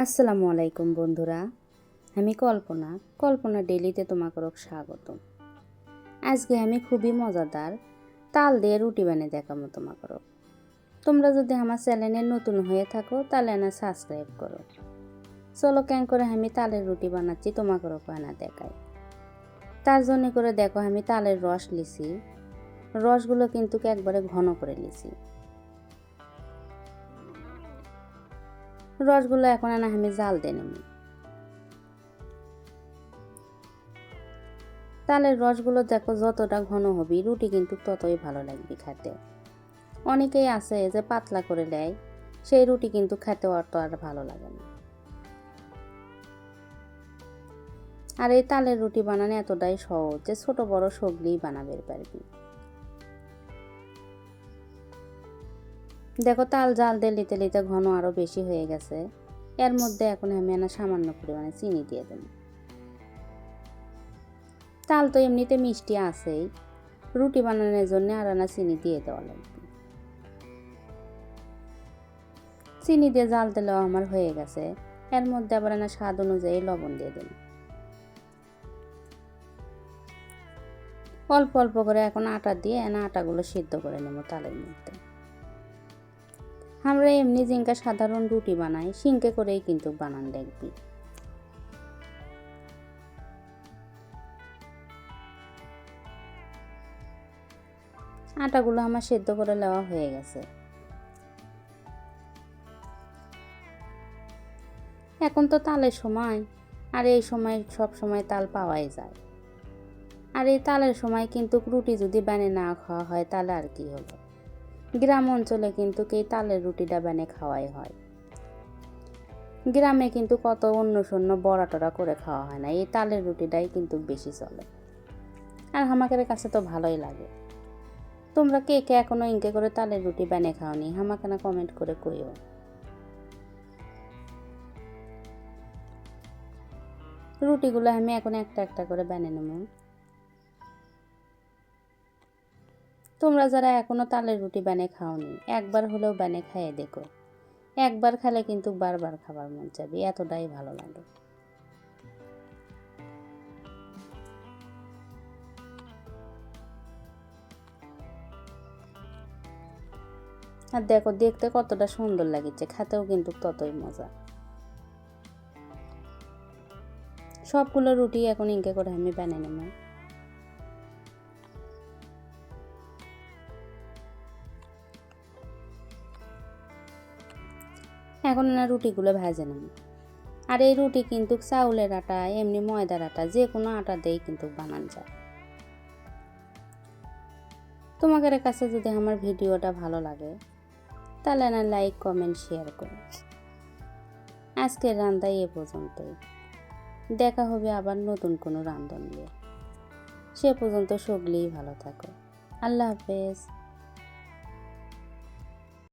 আসসালামু আলাইকুম বন্ধুরা, আমি কল্পনা ডেইলিতে তোমাকে স্বাগত। আজকে আমি খুবই মজাদার তাল দিয়ে রুটি বানিয়ে দেখাবো তোমাকে। তোমরা যদি আমার চ্যানেলে নতুন হয়ে থাকো তাহলে না সাবস্ক্রাইব করো। চলো কেন করে আমি তালের রুটি বানাচ্ছি তোমাকে না দেখাই। তার জন্য করে দেখো আমি তালের রস লিছি, রসগুলো কিন্তু একবারে ঘন করে লিছি। রসগুলো এখন না আমি জাল দিয়ে নেব। তালের রসগুলো দেখো যতটা ঘন হবে রুটি কিন্তু ততই ভালো লাগবে খেতে। অনেকেই আছে যে পাতলা করে দেয়, সেই রুটি কিন্তু খেতে অত আর ভালো লাগে না। আর এই তালের রুটি বানানো এতটাই সহজ যে ছোট বড় সবগুলোই বানাবে পারবি। দেখো তাল জাল দিয়ে লিতে লিতে ঘন আরো বেশি হয়ে গেছে। এর মধ্যে এখন আমি সামান্য পরিমাণে চিনি দিয়ে দেব। তাল তো এমনিতে মিষ্টি আছেই, রুটি বানানোর জন্য আর চিনি দিয়ে দেওয়া লাগবে। চিনি দিয়ে জাল দিলেও আমার হয়ে গেছে। এর মধ্যে আবার স্বাদ অনুযায়ী লবণ দিয়ে দেব। অল্প অল্প করে এখন আটা দিয়ে আটাগুলো সিদ্ধ করে নেব তালের মধ্যে। আমরা এমনি জিঙ্কা সাধারণ রুটি বানাই সিঙ্কে করেই কিন্তু বানান দেখবি। আটাগুলো আমার সিদ্ধ করে নেওয়া হয়ে গেছে। এখন তো তালের সময়, আর এই সময় সব সময় তাল পাওয়াই যায়। আর এই তালের সময় কিন্তু রুটি যদি বানিয়ে না খাওয়া হয় তাহলে আর কি হলো। গ্রাম অঞ্চলে কিন্তু এই তালের রুটিটা বানিয়ে খাওয়াই হয়। গ্রামে কিন্তু কত অন্য শূন্য বড়া টড়া করে খাওয়া হয় না, এই তালের রুটিটাই কিন্তু বেশি চলে। আর আমাদের কাছে তো ভালোই লাগে। তোমরা কে কে এখনো ইনকে করে তালের রুটি বানিয়ে খাওনি আমাকে না কমেন্ট করে কইও। রুটিগুলো আমি এখন একটা একটা করে বানিয়ে নেব। তোমরা যারা এখনো তালের রুটি বানিয়ে খাওনি একবার হলেও বানিয়ে খাইয়ে দেখো। একবার খেলে কিন্তু বারবার খাবার মন চাইবে, এতটাই ভালো লাগে। আর দেখো দেখতে কতটা সুন্দর লাগছে, খেতেও কিন্তু ততই মজা। সবগুলো রুটি এখন ইনকে করে আমি বানিয়ে নেব। এখন রুটিগুলো ভেজে নেব। আর এই রুটি কিন্তু চাউলের আটা এমনি ময়দার আটা যে কোনো আটা দিয়েই কিন্তু বানানো যায়। তোমাদের কাছে যদি আমার ভিডিওটা ভালো লাগে তাহলে লাইক কমেন্ট শেয়ার করো। আজকের রান্না এ পর্যন্তই। দেখা হবে আবার নতুন কোনো রান্ধন নিয়ে। সে পর্যন্ত সকলেই ভালো থাকো। আল্লাহ হাফেজ।